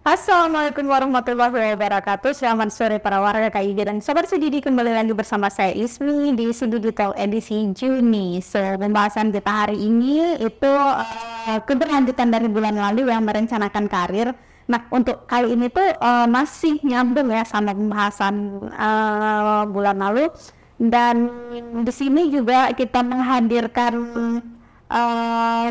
Assalamualaikum warahmatullahi wabarakatuh. Selamat sore para warga KIB dan sahabat sedidi, kembali lagi bersama saya Ismi di Sudut Detail edisi Juni. Pembahasan kita hari ini itu keberlanjutan dari bulan lalu yang merencanakan karir. Nah, untuk kali ini tuh masih nyambung ya sama pembahasan bulan lalu, dan di sini juga kita menghadirkan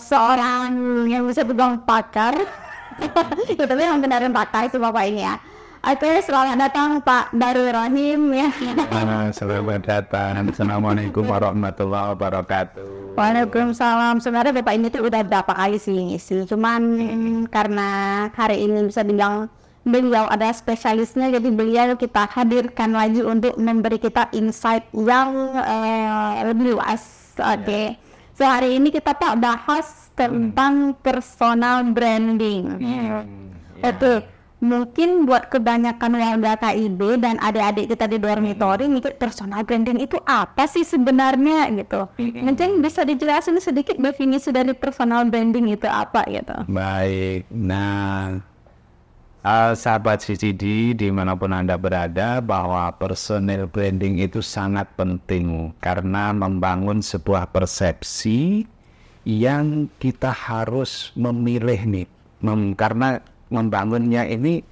seorang yang bisa dibilang pakar. Itu tapi yang beneran pakar itu bapak ini ya. Oke, selamat datang Pak Darul Rahim ya. Selamat datang. Assalamualaikum warahmatullahi wabarakatuh. Waalaikumsalam. Sebenarnya bapak ini tuh udah berapa kali sih ngisi, cuman karena hari ini bisa dibilang beliau ada spesialisnya, jadi beliau kita hadirkan lagi untuk memberi kita insight yang lebih luas. Oke. So hari ini kita Pak bahas tentang personal branding. Itu mungkin buat kebanyakan warga KIB dan adik-adik kita di dormitory, itu personal branding itu apa sih sebenarnya gitu. Mungkin bisa dijelasin sedikit definisi dari personal branding itu apa gitu. Baik, nah sahabat CCD dimanapun Anda berada, bahwa personal branding itu sangat penting karena membangun sebuah persepsi yang kita harus memilih nih, karena membangunnya ini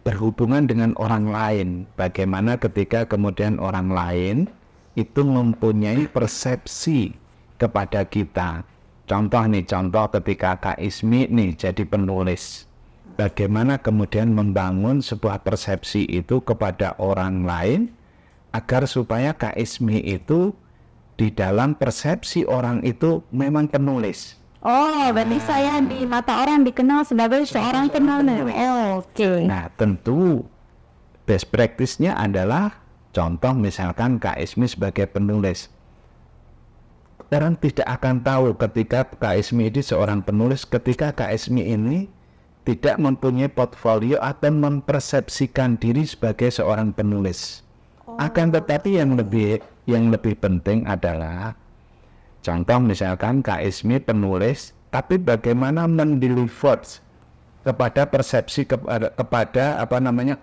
berhubungan dengan orang lain. Bagaimana ketika kemudian orang lain itu mempunyai persepsi kepada kita. Contoh ketika Kak Ismi nih jadi penulis, bagaimana kemudian membangun sebuah persepsi itu kepada orang lain agar supaya Kak Ismi itu di dalam persepsi orang itu memang penulis. Oh, berarti saya di mata orang dikenal sebagai seorang penulis. Oke. Nah, tentu best practice-nya adalah contoh misalkan Kak Ismi sebagai penulis. Orang tidak akan tahu ketika Kak Ismi ini seorang penulis ketika Kak Ismi ini tidak mempunyai portfolio atau mempersepsikan diri sebagai seorang penulis. Akan tetapi yang lebih penting adalah contoh misalkan Kak Ismi penulis, tapi bagaimana mendeliver kepada persepsi kepada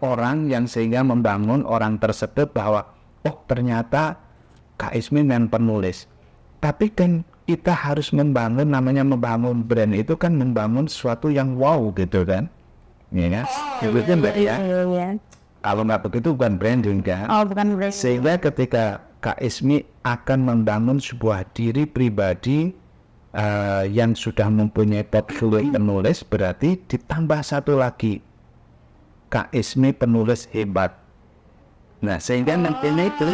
orang yang sehingga membangun orang tersebut bahwa oh ternyata Kak Ismi yang penulis. Tapi kan kita harus membangun brand itu kan membangun sesuatu yang wow gitu kan, ya kan? Sebetulnya mbak ya. Kalau nggak begitu bukan branding kan? Oh, bukan branding. Sehingga ketika Kak Ismi akan membangun sebuah diri pribadi yang sudah mempunyai portfolio penulis, berarti ditambah satu lagi, Kak Ismi penulis hebat. Nah sehingga nantinya itu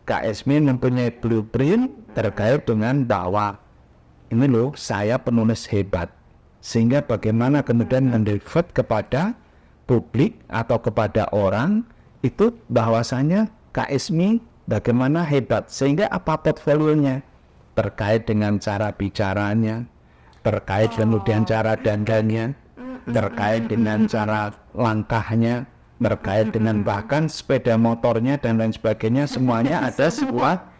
Kak Ismi mempunyai blueprint terkait dengan bahwa ini loh saya penulis hebat, sehingga bagaimana kemudian mendeliver kepada publik atau kepada orang itu bahwasanya Kak Ismi bagaimana hebat, sehingga apa portfolionya terkait dengan cara bicaranya, terkait kemudian cara dandannya, terkait dengan cara langkahnya, terkait dengan bahkan sepeda motornya dan lain sebagainya. Semuanya ada sebuah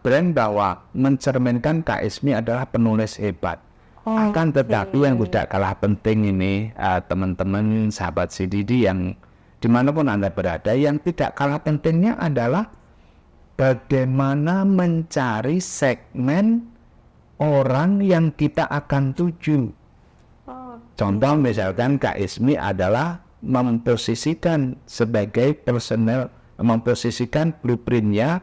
brand bahwa mencerminkan Kak Ismi adalah penulis hebat. Akan tetapi yang tidak kalah penting ini teman-teman sahabat CDD yang dimanapun Anda berada, yang tidak kalah pentingnya adalah bagaimana mencari segmen orang yang kita akan tuju. Contoh misalkan Kak Ismi adalah memposisikan sebagai memposisikan blueprintnya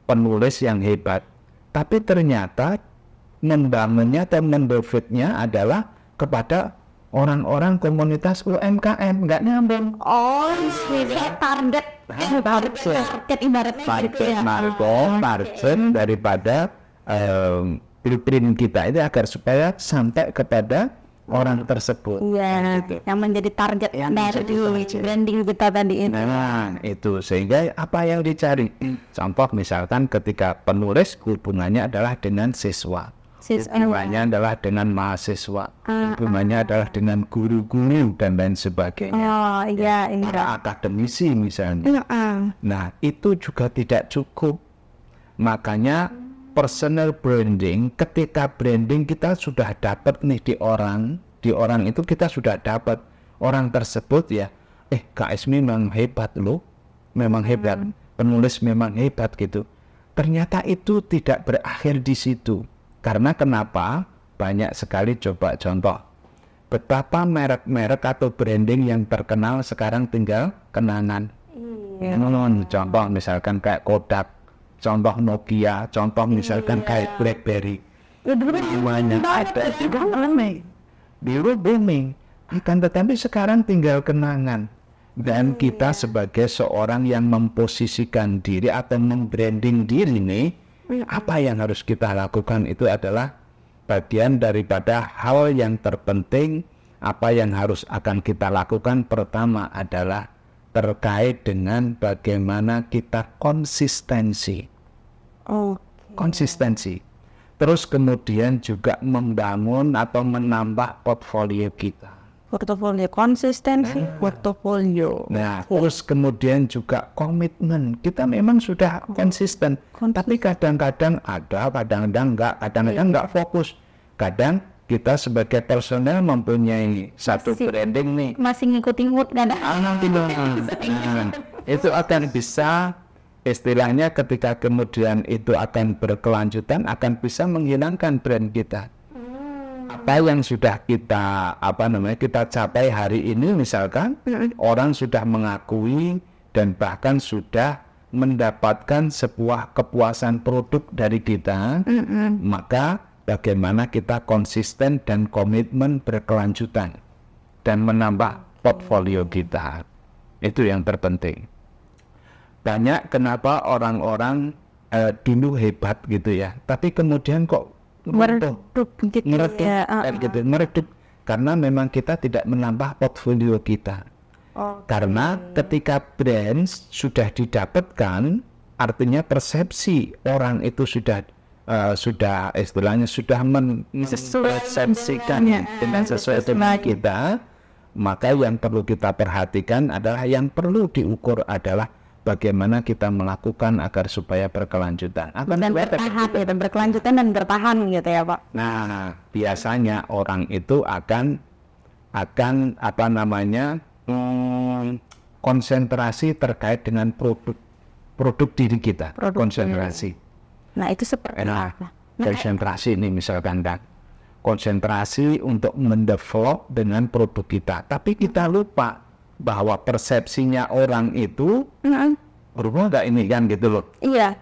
penulis yang hebat, tapi ternyata membangunnya dan membenefitnya adalah kepada orang-orang komunitas UMKM, nggak nyambung. Oh, target ibaratnya market daripada blueprint kita itu agar supaya sampai kepada orang tersebut. Iya, yang menjadi target dari branding kita tadi itu. Nah, itu sehingga apa yang dicari. Contoh misalkan ketika penulis hubungannya adalah dengan siswa. Hubungannya adalah dengan mahasiswa. Hubungannya adalah dengan guru-guru dan lain sebagainya. Oh, iya, para akademisi misalnya. Nah, itu juga tidak cukup. Makanya personal branding, ketika branding kita sudah dapat nih di orang itu kita sudah dapat orang tersebut ya, Kak Esmi memang hebat loh, memang hebat, penulis memang hebat gitu. Ternyata itu tidak berakhir di situ. Karena kenapa? Banyak sekali coba contoh. Betapa merek-merek atau branding yang terkenal sekarang tinggal kenangan. Contoh misalkan kayak Kodak, contoh Nokia, contoh misalkan kayak BlackBerry. Semuanya ada dulu booming. Akan tetapi sekarang tinggal kenangan. Dan kita sebagai seorang yang memposisikan diri atau membranding diri nih, apa yang harus kita lakukan itu adalah bagian daripada hal yang terpenting. Apa yang harus akan kita lakukan pertama adalah terkait dengan bagaimana kita konsistensi. Konsistensi. Terus kemudian juga membangun atau menambah portfolio kita. Portofolio, konsistensi portofolio. Nah, terus kemudian juga komitmen. Kita memang sudah konsisten, tapi kadang-kadang ada, kadang-kadang enggak, kadang-kadang enggak fokus. Kadang kita sebagai personel mempunyai satu branding nih. Masih ngikutin mood kan? Itu akan bisa, istilahnya ketika kemudian itu akan berkelanjutan, akan bisa menghilangkan brand kita. Apa yang sudah kita kita capai hari ini misalkan orang sudah mengakui dan bahkan sudah mendapatkan sebuah kepuasan produk dari kita, maka bagaimana kita konsisten dan komitmen berkelanjutan dan menambah portfolio kita, itu yang terpenting. Banyak kenapa orang-orang dulu hebat gitu ya, tapi kemudian kok meredup karena memang kita tidak menambah portfolio kita. Karena ketika brand sudah didapatkan, artinya persepsi orang itu sudah istilahnya sudah mempersepsikan dengan sesuai dengan kita, maka yang perlu kita perhatikan adalah, yang perlu diukur adalah bagaimana kita melakukan agar supaya berkelanjutan dan bertahan ya, dan berkelanjutan dan bertahan gitu ya Pak. Nah, biasanya orang itu akan konsentrasi terkait dengan produk diri kita. Konsentrasi. Nah, itu seperti apa? Konsentrasi ini misalkan kan, konsentrasi untuk mendevelop dengan produk kita, tapi kita lupa bahwa persepsinya orang itu berubah nggak ini kan gitu loh. Iya.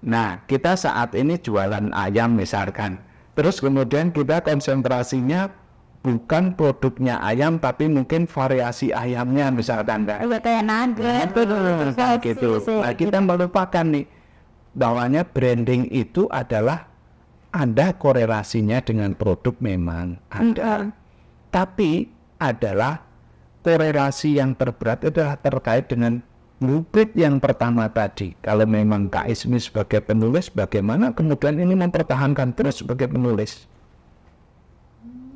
Nah, kita saat ini jualan ayam misalkan, terus kemudian kita konsentrasinya bukan produknya ayam, tapi mungkin variasi ayamnya misalkan kan. Kayak nugget. Gitu. Nah, kita melupakan nih bahwanya branding itu adalah ada korelasinya dengan produk, memang ada, tapi adalah korelasi yang terberat adalah terkait dengan blueprint yang pertama tadi. Kalau memang Kak Esmi sebagai penulis, bagaimana kemudian ini mempertahankan terus sebagai penulis.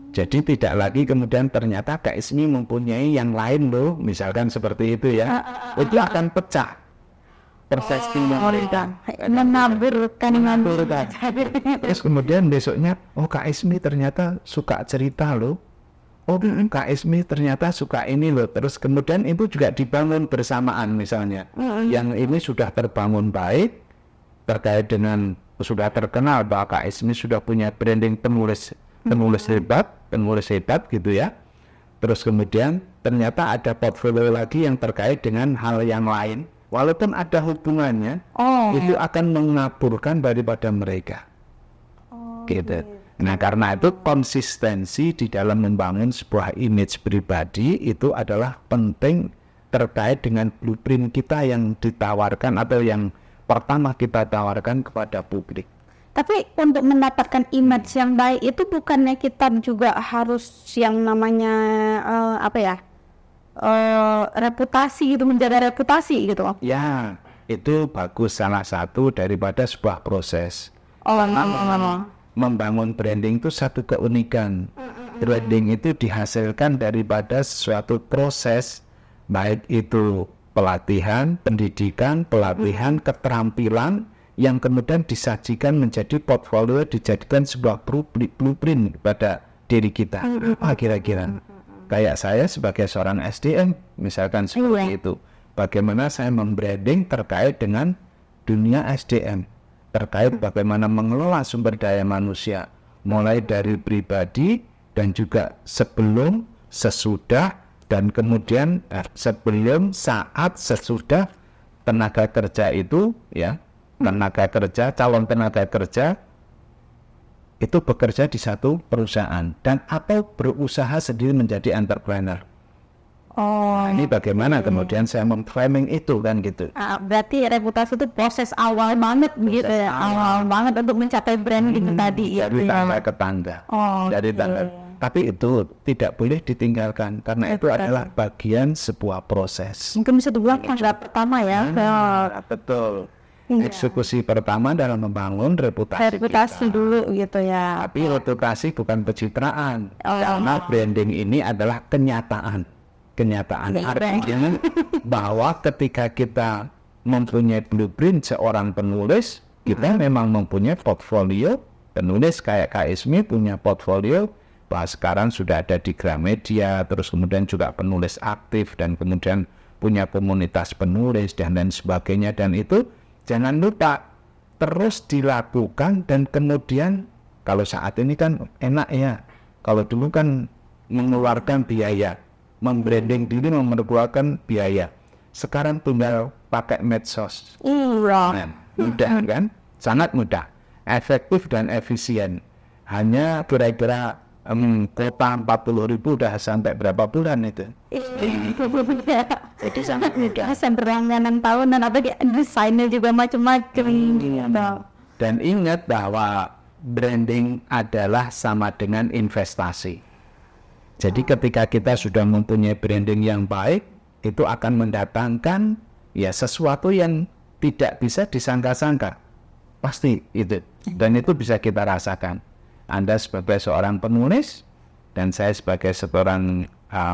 Jadi tidak lagi kemudian ternyata Kak Esmi mempunyai yang lain loh, misalkan seperti itu ya. Itu akan pecah persepsinya. Terus kemudian besoknya, Kak Esmi ternyata suka cerita loh. Kak Esmi ternyata suka ini loh. Terus kemudian itu juga dibangun bersamaan misalnya. Yang ini sudah terbangun baik terkait dengan sudah terkenal bahwa Kak Esmi sudah punya branding penulis hebat gitu ya. Terus kemudian ternyata ada portfolio lagi yang terkait dengan hal yang lain. Walaupun ada hubungannya, itu akan mengaburkan daripada mereka. Gitu. Nah, karena itu konsistensi di dalam membangun sebuah image pribadi itu adalah penting terkait dengan blueprint kita yang ditawarkan atau yang pertama kita tawarkan kepada publik. Tapi untuk mendapatkan image yang baik itu bukannya kita juga harus yang namanya reputasi gitu, menjaga reputasi gitu? Ya, itu bagus, salah satu daripada sebuah proses. Membangun branding itu satu keunikan. Branding itu dihasilkan daripada suatu proses, baik itu pelatihan, pendidikan, keterampilan yang kemudian disajikan menjadi portfolio, dijadikan sebuah blueprint pada diri kita. Apa kira-kira? Kayak saya sebagai seorang SDM, misalkan seperti itu. Bagaimana saya membranding terkait dengan dunia SDM, terkait bagaimana mengelola sumber daya manusia, mulai dari pribadi dan juga sebelum, sesudah, dan kemudian sebelum, saat, sesudah tenaga kerja itu, ya, tenaga kerja, calon tenaga kerja itu bekerja di satu perusahaan dan atau berusaha sendiri menjadi entrepreneur. Ini bagaimana kemudian saya memframing itu kan gitu. Berarti reputasi itu proses awal banget gitu ya, awal banget untuk mencapai brand gitu tadi. Dari tangga ke tangga. Dari tangga. Tapi itu tidak boleh ditinggalkan karena itu adalah bagian sebuah proses. Mungkin bisa dibilang tangga pertama ya. Betul. Eksekusi pertama dalam membangun reputasi kita. Dulu gitu ya. Tapi reputasi bukan pencitraan. Karena branding ini adalah kenyataan. Artinya bahwa ketika kita mempunyai blueprint seorang penulis, kita memang mempunyai portfolio penulis kayak Kak Ismi punya portfolio, bahwa sekarang sudah ada di Gramedia, terus kemudian juga penulis aktif dan kemudian punya komunitas penulis dan lain sebagainya, dan itu jangan lupa terus dilakukan. Dan kemudian kalau saat ini kan enak ya, kalau dulu kan mengeluarkan biaya, membranding diri memerlukan biaya. Sekarang tinggal pakai medsos. Mudah kan? Sangat mudah, efektif dan efisien. Hanya kira-kira kota 40.000 udah sampai berapa bulan itu? Jadi sangat mudah. Sampai berlangganan tahunan, apa desainnya juga macam-macam. Dan ingat bahwa branding adalah sama dengan investasi. Jadi ketika kita sudah mempunyai branding yang baik, itu akan mendatangkan ya sesuatu yang tidak bisa disangka-sangka. Pasti itu. Dan itu bisa kita rasakan. Anda sebagai seorang penulis dan saya sebagai seorang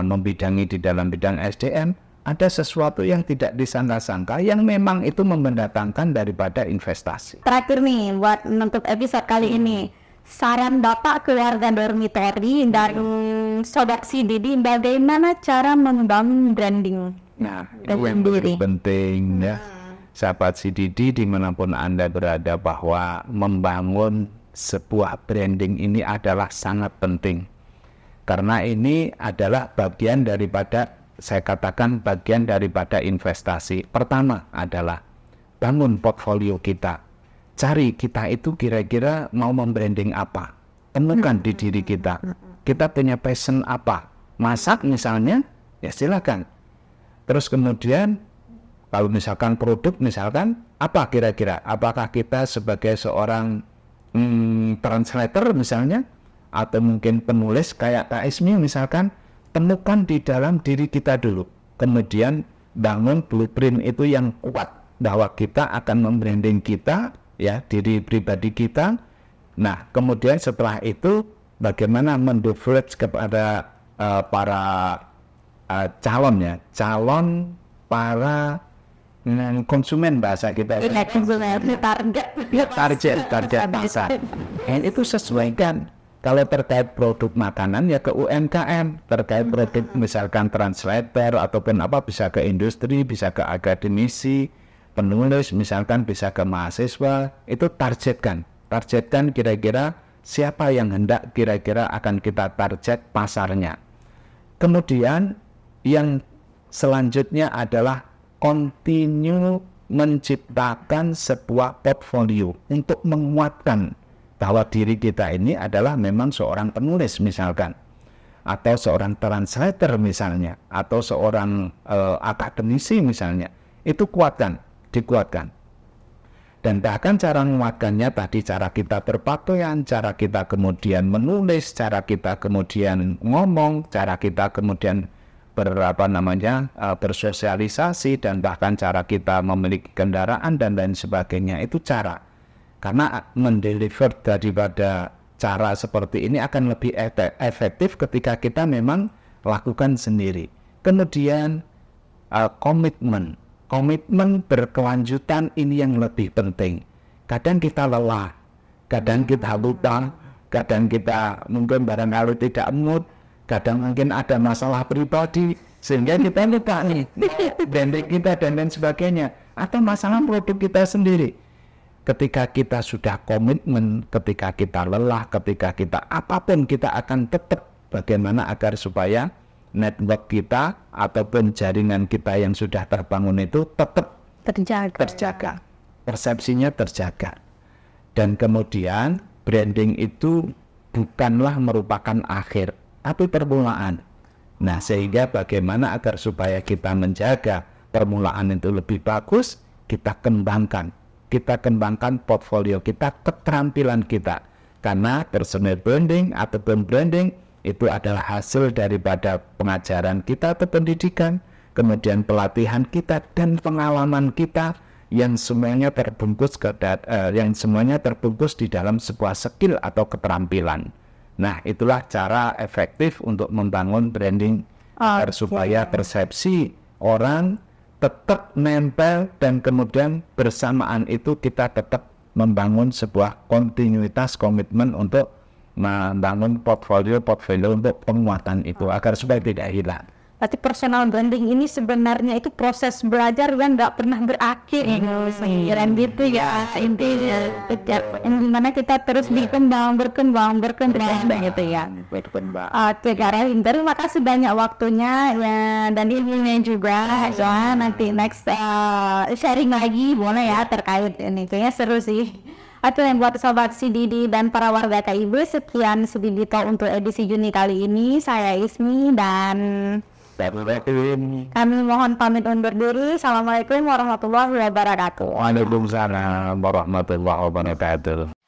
membidangi di dalam bidang SDM, ada sesuatu yang tidak disangka-sangka yang memang itu mendatangkan daripada investasi. Terakhir nih buat menutup episode kali ini, saran Bapak keluarga dormitory dan Sobat Si Didi bagaimana cara membangun branding? Nah, itu yang paling penting ya. Sahabat Si Didi dimanapun Anda berada, bahwa membangun sebuah branding ini adalah sangat penting. Karena ini adalah bagian daripada, saya katakan bagian daripada investasi. Pertama adalah bangun portfolio kita. Cari kita itu kira-kira mau membranding apa. Temukan di diri kita. Kita punya passion apa. Masak misalnya, ya silakan. Terus kemudian kalau misalkan produk, misalkan apa kira-kira? Apakah kita sebagai seorang translator misalnya, atau mungkin penulis kayak Kak Ismi misalkan, temukan di dalam diri kita dulu. Kemudian bangun blueprint itu yang kuat bahwa kita akan membranding kita, ya, diri pribadi kita. Nah, kemudian setelah itu bagaimana mendevelop kepada para calon para konsumen, bahasa kita target pasar. Dan itu sesuaikan. Kalau terkait produk makanan ya ke UMKM, terkait produk misalkan translator ataupun apa bisa ke industri, bisa ke akademisi, penulis misalkan bisa ke mahasiswa. Itu targetkan kira-kira siapa yang hendak kira-kira akan kita target pasarnya. Kemudian yang selanjutnya adalah continue menciptakan sebuah portfolio untuk menguatkan bahwa diri kita ini adalah memang seorang penulis misalkan, atau seorang translator misalnya, atau seorang akademisi misalnya. Itu dikuatkan. Dan bahkan cara menguatkannya tadi, cara kita berpakaian, cara kita kemudian menulis, cara kita kemudian ngomong, cara kita kemudian bersosialisasi, dan bahkan cara kita memiliki kendaraan dan lain sebagainya. Itu cara. Karena mendeliver daripada cara seperti ini akan lebih efektif ketika kita memang lakukan sendiri. Kemudian komitmen berkelanjutan ini yang lebih penting. kadang kita lelah, kadang kita lupa, kadang kita mungkin barangkali tidak mood, kadang mungkin ada masalah pribadi, sehingga kita lupa nih branding kita dan lain sebagainya, atau masalah produk kita sendiri. Ketika kita sudah komitmen, ketika kita lelah, ketika kita apapun, kita akan tetap bagaimana agar supaya network kita ataupun jaringan kita yang sudah terbangun itu tetap terjaga, persepsinya terjaga. Dan kemudian branding itu bukanlah merupakan akhir, tapi permulaan. Nah, sehingga bagaimana agar supaya kita menjaga permulaan itu lebih bagus, kita kembangkan portfolio kita, keterampilan kita. Karena personal branding ataupun branding itu adalah hasil daripada pengajaran kita atau pendidikan, kemudian pelatihan kita dan pengalaman kita yang semuanya terbungkus di dalam sebuah skill atau keterampilan. Nah, itulah cara efektif untuk membangun branding agar supaya persepsi orang tetap nempel, dan kemudian bersamaan itu kita tetap membangun sebuah kontinuitas komitmen untuk membangun portfolio untuk penguatan itu agar supaya tidak hilang. Berarti personal branding ini sebenarnya itu proses belajar yang nggak pernah berakhir, dan gitu ya intinya, yang dimana kita terus berkembang gitu ya. Oke, Karin, terima kasih banyak waktunya ya, dan ilmunya juga. Soalnya nanti next sharing lagi boleh ya terkait ini, kayaknya seru sih. Atau yang buat sobat CDD dan para warga KIB, sekian CDD Talk untuk edisi Juni kali ini. Saya Ismi dan kami mohon pamit undur diri. Assalamualaikum warahmatullahi wabarakatuh. Waalaikumsalam warahmatullahi wabarakatuh.